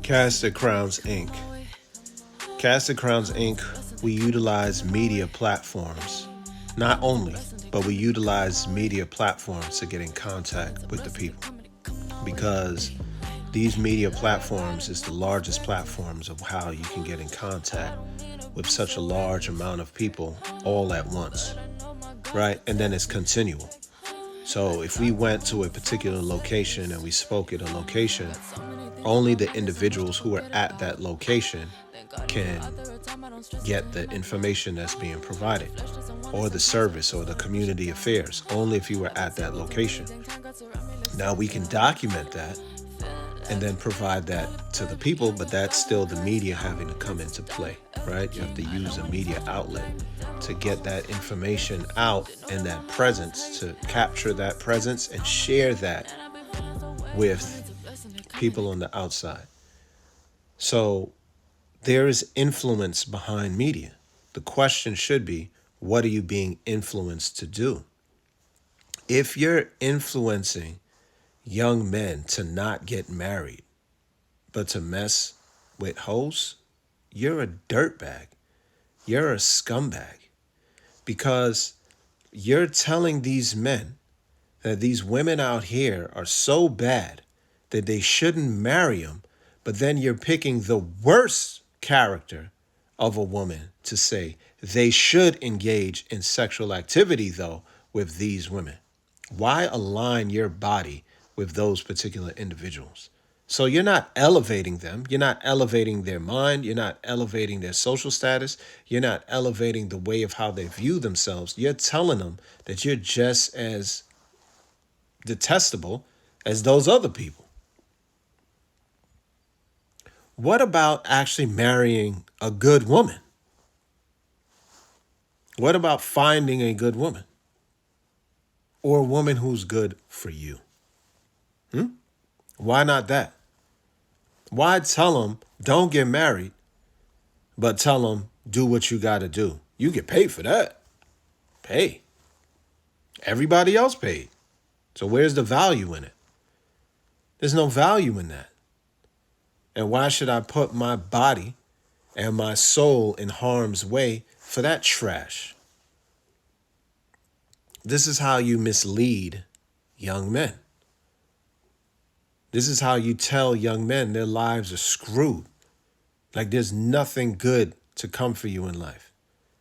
Casted Crowns Inc. Casted Crowns Inc. We utilize media platforms. Not only, but we utilize media platforms to get in contact with the people. Because these media platforms is the largest platforms of how you can get in contact with such a large amount of people all at once, right? And then it's continual. So if we went to a particular location and we spoke at a location, only the individuals who are at that location can get the information that's being provided, or the service or the community affairs, only if you were at that location. Now we can document that and then provide that to the people, but that's still the media having to come into play, right? You have to use a media outlet to get that information out and that presence, to capture that presence and share that with people on the outside. So there is influence behind media. The question should be, what are you being influenced to do? If you're influencing young men to not get married, but to mess with hoes, you're a dirtbag. You're a scumbag. Because you're telling these men that these women out here are so bad that they shouldn't marry them, but then you're picking the worst character of a woman to say they should engage in sexual activity, though, with these women. Why align your body with those particular individuals? So you're not elevating them. You're not elevating their mind. You're not elevating their social status. You're not elevating the way of how they view themselves. You're telling them that you're just as detestable as those other people. What about actually marrying a good woman? What about finding a good woman? Or a woman who's good for you? Why not that? Why tell them don't get married, but tell them do what you got to do? You get paid for that. Pay. Everybody else paid. So where's the value in it? There's no value in that. And why should I put my body and my soul in harm's way for that trash? This is how you mislead young men. This is how you tell young men their lives are screwed. Like there's nothing good to come for you in life.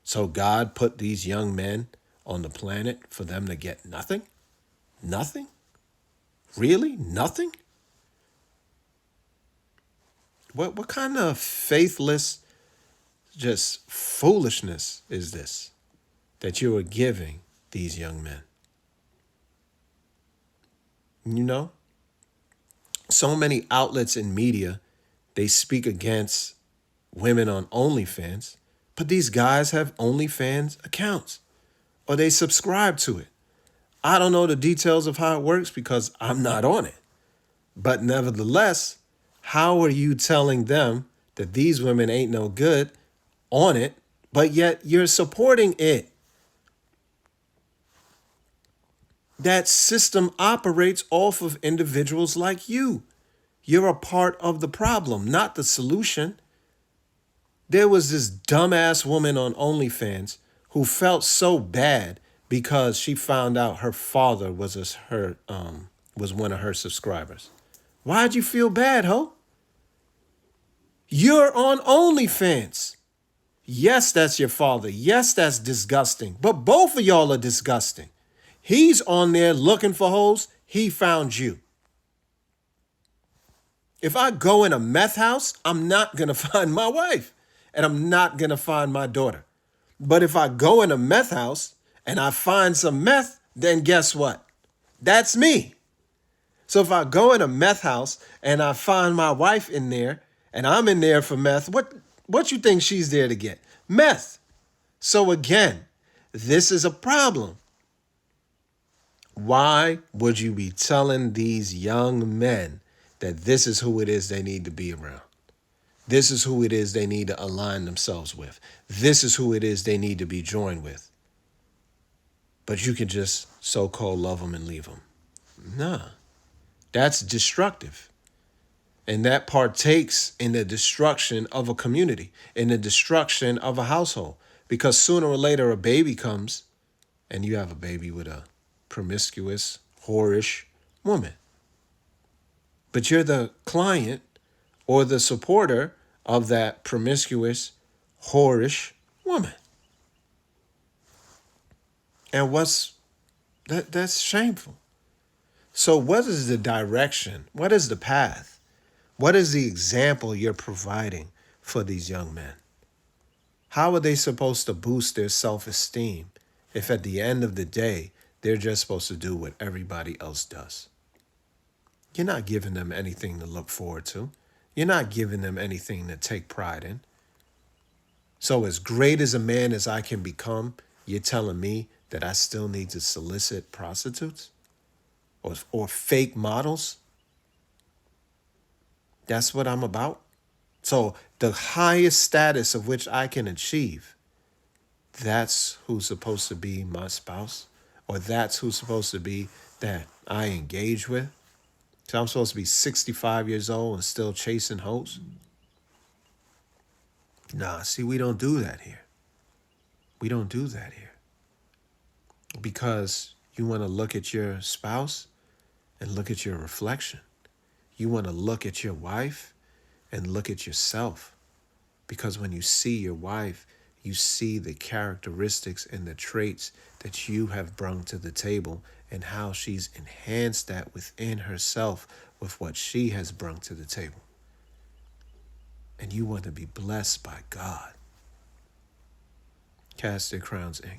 So God put these young men on the planet for them to get nothing? Nothing? Really? Nothing? What kind of faithless, just foolishness is this that you are giving these young men? You know? So many outlets in media, they speak against women on OnlyFans, but these guys have OnlyFans accounts or they subscribe to it. I don't know the details of how it works because I'm not on it. But nevertheless, how are you telling them that these women ain't no good on it, but yet you're supporting it? That system operates off of individuals like you. You're a part of the problem, not the solution. There was this dumbass woman on OnlyFans who felt so bad because she found out her father was one of her subscribers. Why'd you feel bad, ho? You're on OnlyFans. Yes, that's your father. Yes, that's disgusting. But both of y'all are disgusting. He's on there looking for hoes. He found you. If I go in a meth house, I'm not going to find my wife and I'm not going to find my daughter. But if I go in a meth house and I find some meth, then guess what? That's me. So if I go in a meth house and I find my wife in there and I'm in there for meth, what you think she's there to get? Meth. So again, this is a problem. Why would you be telling these young men that this is who it is they need to be around? This is who it is they need to align themselves with. This is who it is they need to be joined with. But you can just so-called love them and leave them. Nah, that's destructive. And that partakes in the destruction of a community, in the destruction of a household. Because sooner or later, a baby comes and you have a baby with a promiscuous, whorish woman. But you're the client or the supporter of that promiscuous, whorish woman. And that's shameful. So what is the direction? What is the path? What is the example you're providing for these young men? How are they supposed to boost their self-esteem if at the end of the day, they're just supposed to do what everybody else does? You're not giving them anything to look forward to. You're not giving them anything to take pride in. So as great as a man as I can become, you're telling me that I still need to solicit prostitutes or fake models? That's what I'm about. So the highest status of which I can achieve, that's who's supposed to be my spouse, or that's who's supposed to be that I engage with. So I'm supposed to be 65 years old and still chasing hoes? Nah, see, we don't do that here. We don't do that here. Because you want to look at your spouse and look at your reflection. You want to look at your wife and look at yourself. Because when you see your wife, you see the characteristics and the traits that you have brought to the table and how she's enhanced that within herself with what she has brought to the table. And you want to be blessed by God. Cast Their Crowns, Inc.